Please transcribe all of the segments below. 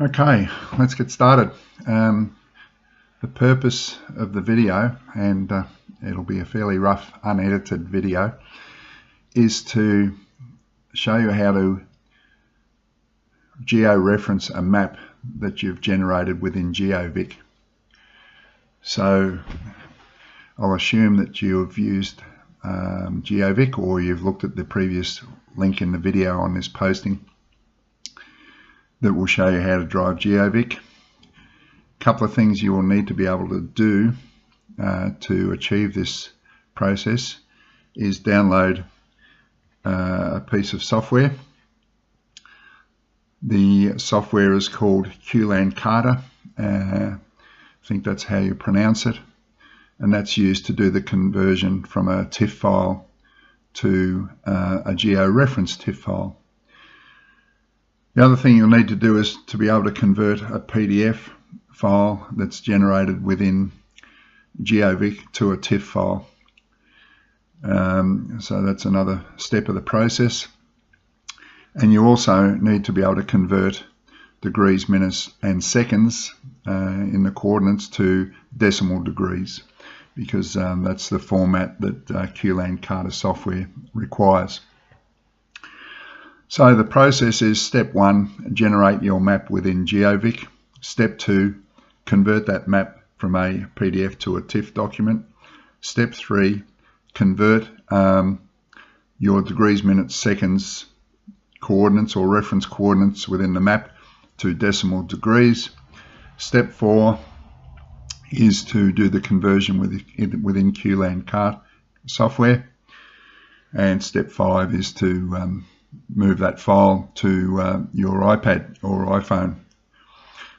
Okay, let's get started. The purpose of the video, and it'll be a fairly rough, unedited video, is to show you how to georeference a map that you've generated within Geovic. So I'll assume that you've used Geovic, or you've looked at the previous link in the video on this posting that will show you how to drive Geovic. A couple of things you will need to be able to do to achieve this process is download a piece of software. The software is called QLand Carta. I think that's how you pronounce it, and that's used to do the conversion from a TIFF file to a GeoReference TIFF file. The other thing you'll need to do is to be able to convert a PDF file that's generated within Geovic to a TIFF file. So that's another step of the process. And you also need to be able to convert degrees, minutes and seconds in the coordinates to decimal degrees, because that's the format that QLand Carta software requires. So the process is: step 1, generate your map within Geovic. Step 2, convert that map from a PDF to a TIFF document. Step 3, convert your degrees, minutes, seconds coordinates or reference coordinates within the map to decimal degrees. Step 4 is to do the conversion within QLand Carta software. And step 5 is to move that file to your iPad or iPhone,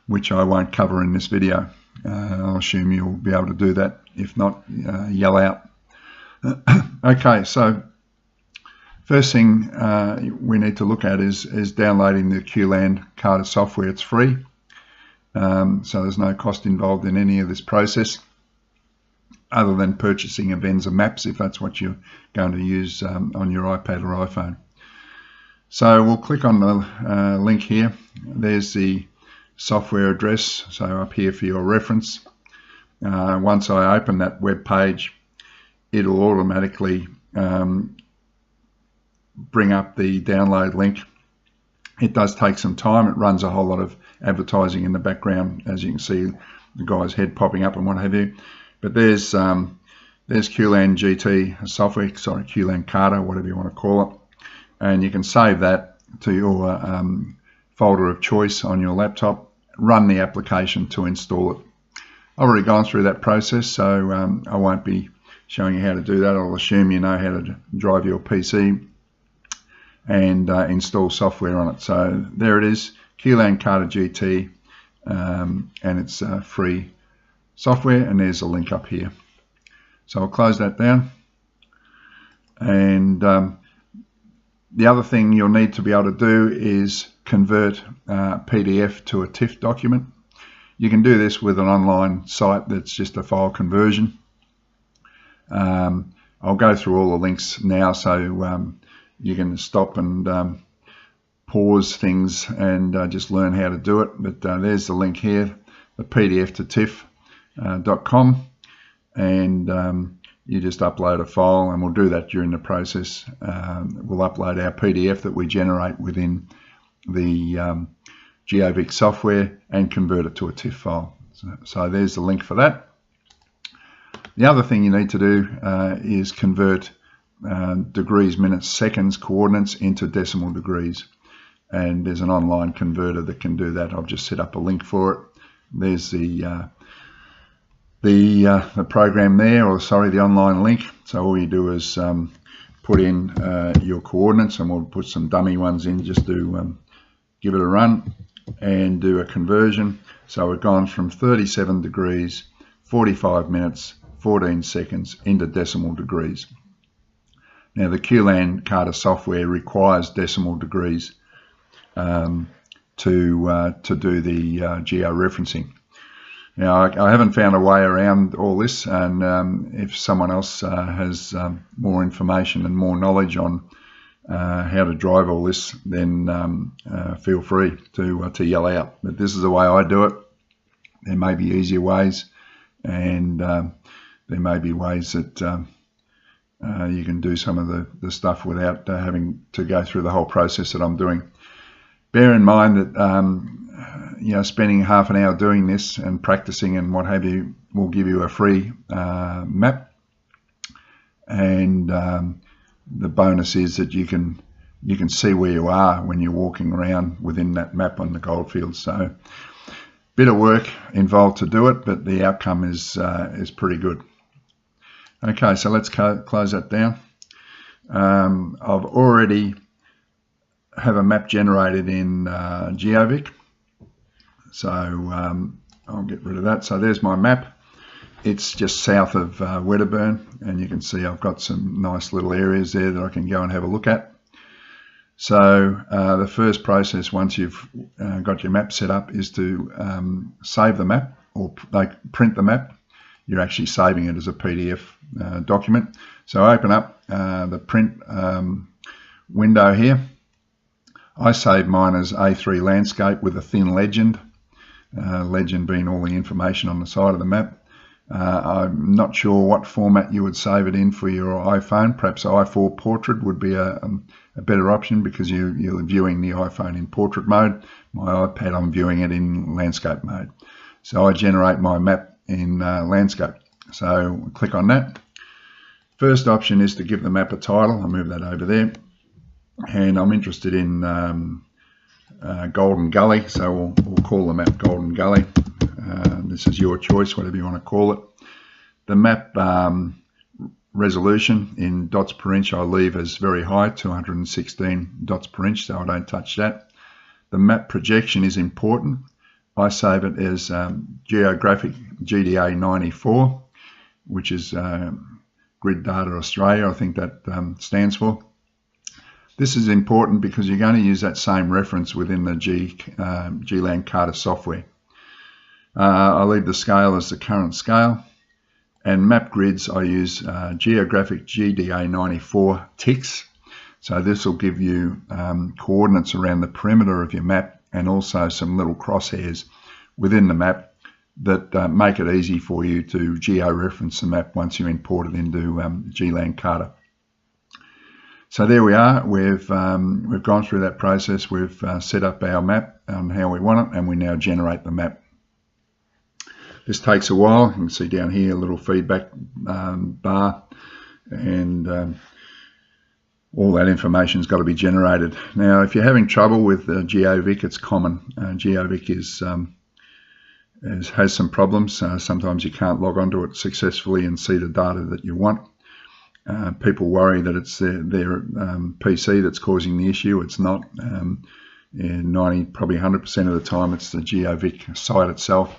which I won't cover in this video. I'll assume you'll be able to do that. If not, yell out. Okay, so first thing we need to look at is downloading the QLand Carta software. It's free, so there's no cost involved in any of this process, other than purchasing a Venza Maps if that's what you're going to use on your iPad or iPhone. So we'll click on the link here. There's the software address, so up here for your reference. Once I open that web page, it'll automatically bring up the download link. It does take some time. It runs a whole lot of advertising in the background, as you can see the guy's head popping up and what have you. But there's QLand GT software, sorry, QLand Carta, whatever you want to call it. And you can save that to your folder of choice on your laptop, run the application to install it. I've already gone through that process, so I won't be showing you how to do that. I'll assume you know how to drive your PC and install software on it. So there it is, QLand Carta GT, and it's free software, and there's a link up here. So I'll close that down. And the other thing you'll need to be able to do is convert PDF to a TIFF document. You can do this with an online site that's just a file conversion. I'll go through all the links now, so you can stop and pause things and just learn how to do it. But there's the link here, the PDF to TIFF.com, and you just upload a file, and we'll do that during the process. We'll upload our PDF that we generate within the Geovic software and convert it to a TIFF file. So there's the link for that. The other thing you need to do is convert degrees, minutes, seconds coordinates into decimal degrees. And there's an online converter that can do that. I've just set up a link for it. There's the program there, or sorry, the online link. So all you do is put in your coordinates, and we'll put some dummy ones in just to give it a run and do a conversion. So we've gone from 37 degrees, 45 minutes, 14 seconds into decimal degrees. Now the QLand Carta software requires decimal degrees to do the georeferencing. Now, I haven't found a way around all this, and if someone else has more information and more knowledge on how to drive all this, then feel free to yell out. But this is the way I do it. There may be easier ways, and there may be ways that you can do some of the stuff without having to go through the whole process that I'm doing. Bear in mind that you know, spending half an hour doing this and practicing and what have you will give you a free map, and the bonus is that you can see where you are when you're walking around within that map on the goldfields. So bit of work involved to do it, but the outcome is pretty good. Okay, so let's close that down. I've already have a map generated in Geovic, so I'll get rid of that. So there's my map. It's just south of Wedderburn, and you can see I've got some nice little areas there that I can go and have a look at. So the first process, once you've got your map set up, is to save the map, or print the map. You're actually saving it as a PDF document. So open up the print window here. I save mine as A3 landscape with a thin legend, legend being all the information on the side of the map. I'm not sure what format you would save it in for your iPhone. Perhaps i4 portrait would be a better option, because you're viewing the iPhone in portrait mode. My iPad, I'm viewing it in landscape mode. So I generate my map in landscape. So click on that. First option is to give the map a title. I'll move that over there. And I'm interested in Golden Gully, so we'll call the map Golden Gully. This is your choice, whatever you want to call it. The map resolution in dots per inch I leave as very high, 216 dots per inch, so I don't touch that. The map projection is important. I save it as Geographic GDA 94, which is Grid Data Australia, I think that stands for. This is important because you're going to use that same reference within the GLAN Carta software. I leave the scale as the current scale, and map grids I use Geographic GDA 94 ticks. So this will give you coordinates around the perimeter of your map, and also some little crosshairs within the map that make it easy for you to georeference the map once you import it into GLAN Carta. So there we are. We've gone through that process. We've set up our map and how we want it, and we now generate the map. This takes a while. You can see down here a little feedback bar, and all that information's got to be generated. Now, if you're having trouble with Geovic, it's common. Geovic has some problems. Sometimes you can't log onto it successfully and see the data that you want. People worry that it's their PC that's causing the issue. It's not. 90, probably 100% of the time, it's the Geovic site itself,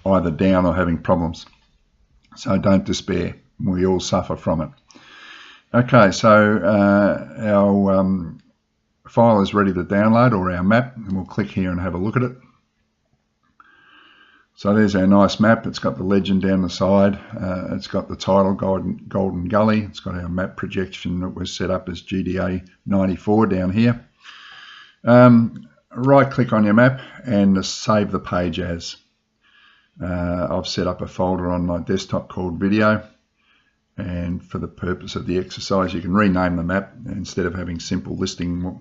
either down or having problems. So don't despair. We all suffer from it. Okay, so our file is ready to download, or our map, and we'll click here and have a look at it. So there's our nice map. It's got the legend down the side. It's got the title, Golden Gully. It's got our map projection that was set up as GDA 94 down here. Right click on your map and save the page as. I've set up a folder on my desktop called video, and for the purpose of the exercise you can rename the map instead of having simple listing,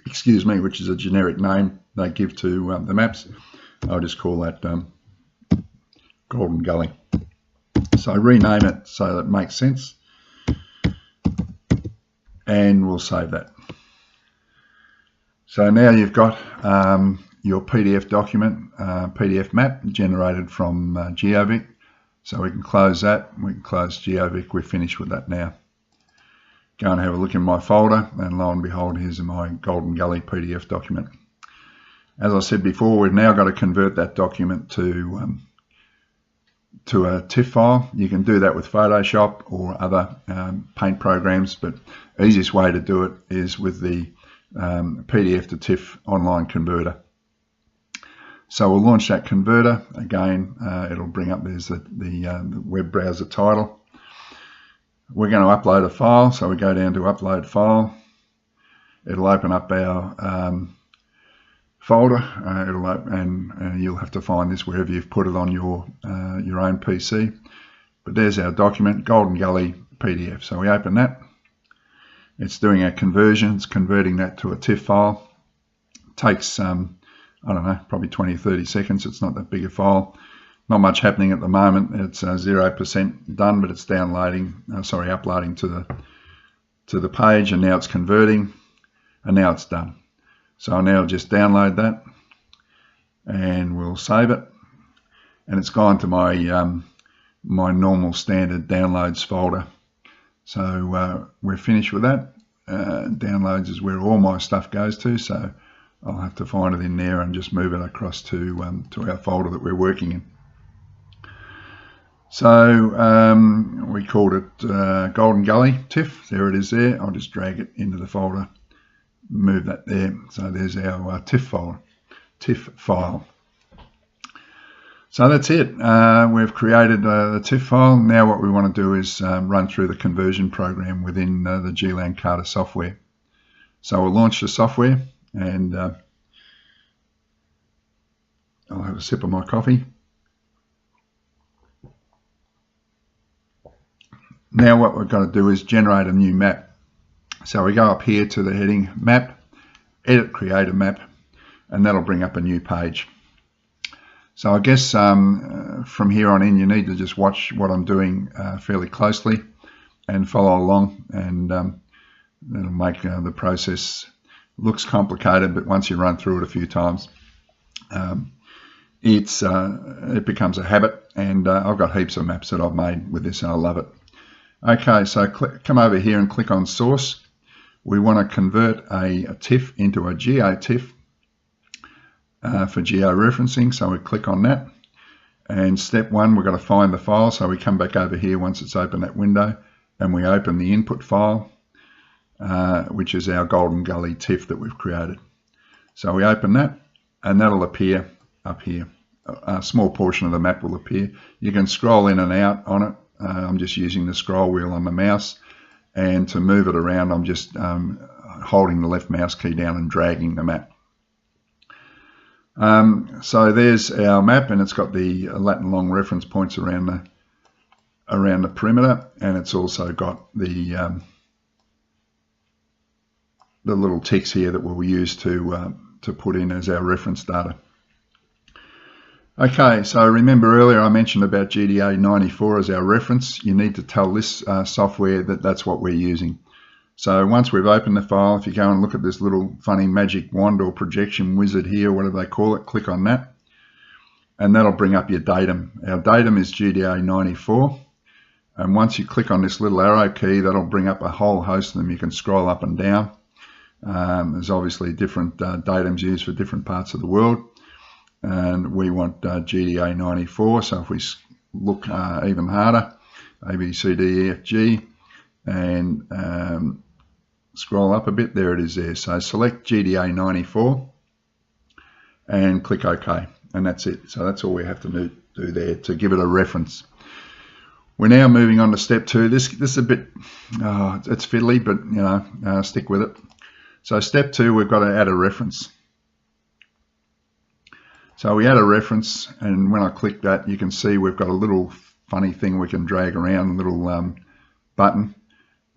excuse me, which is a generic name they give to the maps. I'll just call that Golden Gully. So rename it so that it makes sense, and we'll save that. So now you've got your PDF document, PDF map generated from Geovic. So we can close that. We can close Geovic. We're finished with that now. Go and have a look in my folder, and lo and behold, here's my Golden Gully PDF document. As I said before, we've now got to convert that document to a TIFF file. You can do that with Photoshop or other paint programs, but the easiest way to do it is with the PDF to TIFF online converter. So we'll launch that converter. Again, it'll bring up, there's the web browser title. we're going to upload a file, so we go down to upload file. It'll open up our folder, and you'll have to find this wherever you've put it on your own PC. But there's our document, Golden Gully PDF. So we open that. It's doing our conversions, converting that to a TIFF file. It takes, I don't know, probably 20 or 30 seconds. It's not that big a file. Not much happening at the moment. It's 0% done, but it's downloading, uploading to the page, and now it's converting, and now it's done. So I'll now just download that, and we'll save it, and it's gone to my my normal standard downloads folder. So we're finished with that. Downloads is where all my stuff goes to, so I'll have to find it in there and just move it across to our folder that we're working in. So we called it Golden Gully TIFF. There it is there. I'll just drag it into the folder, move that there. So there's our TIFF file. So that's it. We've created the TIFF file. Now what we want to do is run through the conversion program within the GLAN Carter software. So we'll launch the software, and I'll have a sip of my coffee. Now what we've got to do is generate a new map. So we go up here to the heading map, edit, create a map, and that'll bring up a new page. So I guess from here on in, you need to just watch what I'm doing fairly closely and follow along, and that'll make the process looks complicated, but once you run through it a few times, it becomes a habit. And I've got heaps of maps that I've made with this, and I love it. Okay, so come over here and click on source. We want to convert a TIFF into a GeoTIFF for georeferencing, so we click on that. And step one, we've got to find the file, so we come back over here once it's opened that window, and we open the input file, which is our Golden Gully TIFF that we've created. So we open that, and that'll appear up here. A small portion of the map will appear. You can scroll in and out on it. I'm just using the scroll wheel on the mouse, and to move it around, I'm just holding the left mouse key down and dragging the map. So there's our map, and it's got the lat and long reference points around the perimeter, and it's also got the little ticks here that we'll use to put in as our reference data. Okay, so remember earlier I mentioned about GDA94 as our reference. You need to tell this software that that's what we're using. So once we've opened the file, if you go and look at this little funny magic wand or projection wizard here, whatever they call it, click on that, and that'll bring up your datum. Our datum is GDA94, and once you click on this little arrow key, that'll bring up a whole host of them. You can scroll up and down. There's obviously different datums used for different parts of the world, and we want GDA94. So if we look even harder, A, B, C, D, E, F, G, and scroll up a bit, there it is there. So select GDA94 and click OK, and that's it. So that's all we have to do there to give it a reference. We're now moving on to step two. This is a bit, it's fiddly, but you know, stick with it. So step two, we've got to add a reference. So we add a reference, and when I click that, you can see we've got a little funny thing we can drag around, a little button.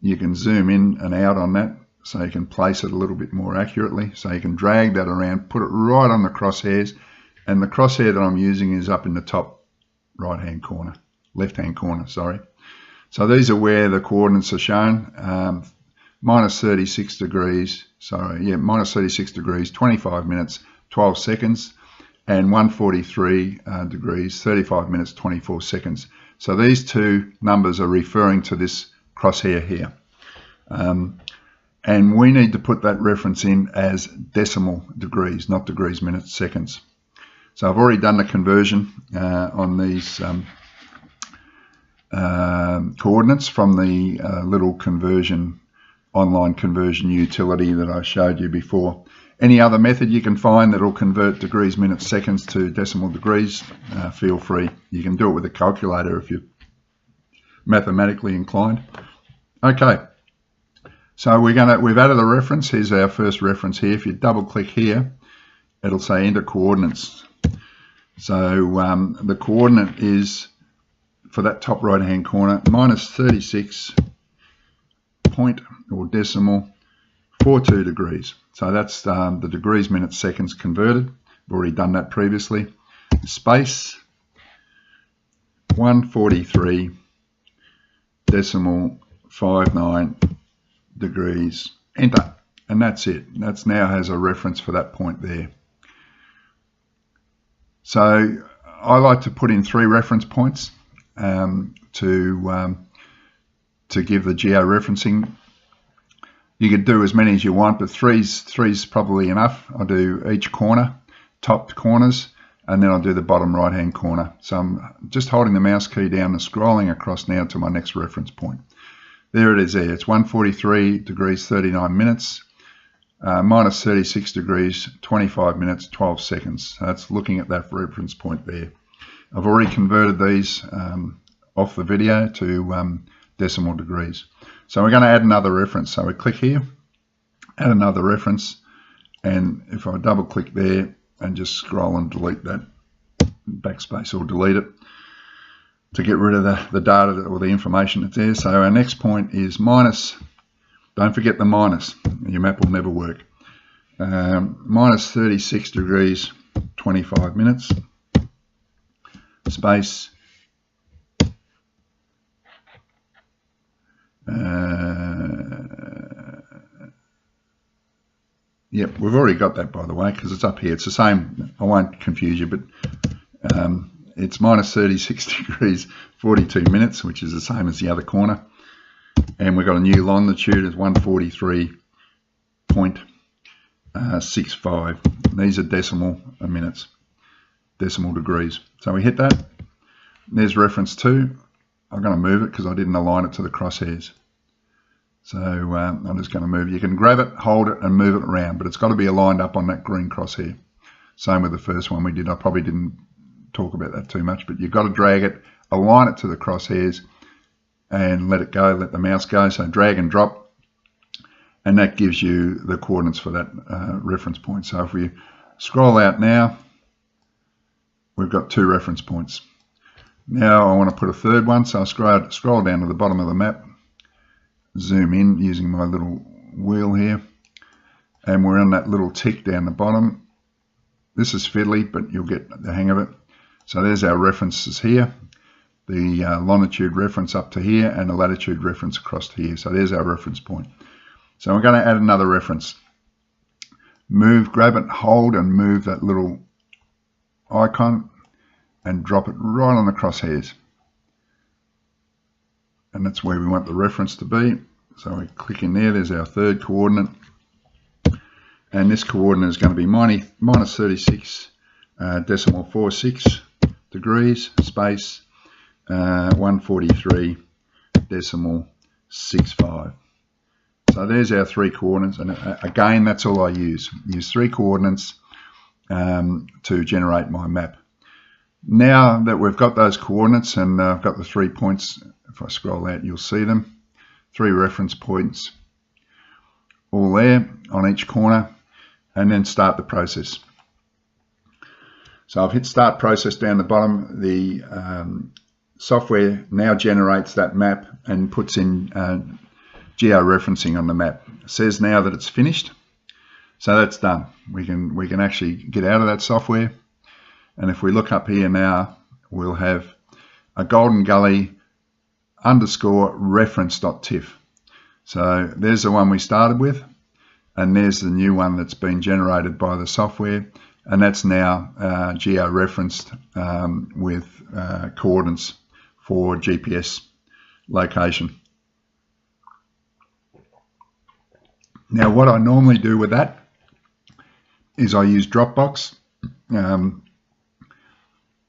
You can zoom in and out on that, so you can place it a little bit more accurately. So you can drag that around, put it right on the crosshairs, and the crosshair that I'm using is up in the top right-hand corner, left-hand corner, sorry. So these are where the coordinates are shown. Minus 36 degrees, minus 36 degrees, 25 minutes, 12 seconds, and 143 degrees, 35 minutes, 24 seconds. So these two numbers are referring to this crosshair here. And we need to put that reference in as decimal degrees, not degrees, minutes, seconds. So I've already done the conversion on these coordinates from the little online conversion utility that I showed you before. Any other method you can find that will convert degrees, minutes, seconds to decimal degrees, feel free. You can do it with a calculator if you're mathematically inclined. Okay, so we've added a reference. Here's our first reference here. If you double click here, it'll say enter coordinates. So the coordinate is, for that top right hand corner, minus 36 point or decimal 42 degrees. So that's the degrees, minutes, seconds converted. I've already done that previously. Space 143 decimal 59 degrees. Enter. And that's it. That's now has a reference for that point there. So I like to put in 3 reference points to give the georeferencing. You could do as many as you want, but three's probably enough. I'll do each corner, top corners, and then I'll do the bottom right hand corner. So I'm just holding the mouse key down and scrolling across now to my next reference point. There it is there. It's 143 degrees 39 minutes, minus 36 degrees 25 minutes 12 seconds. So that's looking at that reference point there. I've already converted these off the video to decimal degrees. So we're going to add another reference. So we click here, add another reference, and if I double click there and just scroll and delete that, backspace or delete it to get rid of the data or the information that's there. So our next point is minus, don't forget the minus, your map will never work, minus 36 degrees 25 minutes, space yep, we've already got that, by the way, because it's up here. It's the same. I won't confuse you, but it's minus 36 degrees 42 minutes, which is the same as the other corner. And we've got a new longitude as 143.65. These are decimal minutes, decimal degrees. So we hit that. There's reference 2. I'm going to move it because I didn't align it to the crosshairs. So I'm just going to move it. You can grab it, hold it, and move it around, but it's got to be aligned up on that green crosshair. Same with the first one we did. I probably didn't talk about that too much, but you've got to drag it, align it to the crosshairs, and let it go, let the mouse go. So drag and drop, and that gives you the coordinates for that reference point. So if we scroll out now, we've got 2 reference points. Now I want to put a third one, so I'll scroll down to the bottom of the map, zoom in using my little wheel here, and we're on that little tick down the bottom. This is fiddly, but you'll get the hang of it. So there's our references here, the longitude reference up to here and the latitude reference across to here. So there's our reference point. So we're going to add another reference. Move, grab it, hold and move that little icon and drop it right on the crosshairs. And that's where we want the reference to be. So we click in there, there's our third coordinate. And this coordinate is going to be minus 36 decimal 46 degrees, space 143 decimal 65. So there's our 3 coordinates. And again, that's all I use. Use 3 coordinates to generate my map. Now that we've got those coordinates and I've got the 3 points, if I scroll out you'll see them, 3 reference points all there on each corner, and then start the process. So I've hit start process down the bottom. The software now generates that map and puts in georeferencing on the map. It says now that it's finished, so that's done. We can actually get out of that software. And if we look up here now, we'll have a Golden Gully _ reference.tiff. So there's the one we started with, and there's the new one that's been generated by the software, and that's now georeferenced with coordinates for GPS location. Now what I normally do with that is I use Dropbox.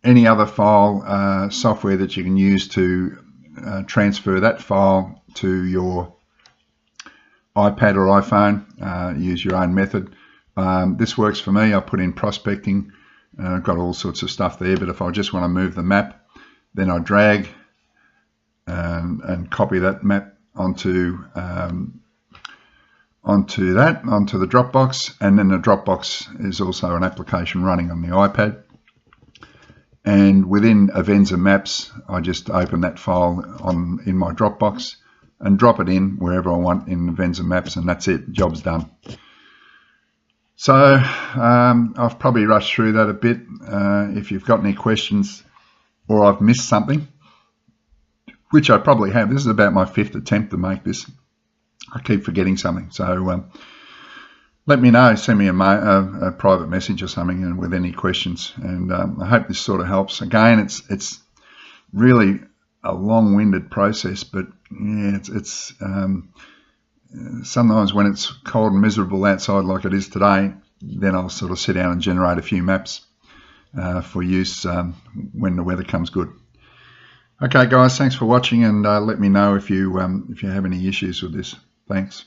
Any other file software that you can use to transfer that file to your iPad or iPhone, use your own method. This works for me. I put in prospecting, I've got all sorts of stuff there, but if I just want to move the map, then I drag and copy that map onto the Dropbox, and then the Dropbox is also an application running on the iPad. And within Avenza Maps, I just open that file in my Dropbox and drop it in wherever I want in Avenza Maps, and that's it, job's done. So I've probably rushed through that a bit. If you've got any questions or I've missed something, which I probably have, this is about my 5th attempt to make this. I keep forgetting something, so let me know, send me a private message or something, and with any questions. And I hope this sort of helps. Again, it's really a long-winded process, but yeah, it's sometimes when it's cold and miserable outside like it is today, then I'll sort of sit down and generate a few maps for use when the weather comes good. Okay, guys, thanks for watching, and let me know if you have any issues with this. Thanks.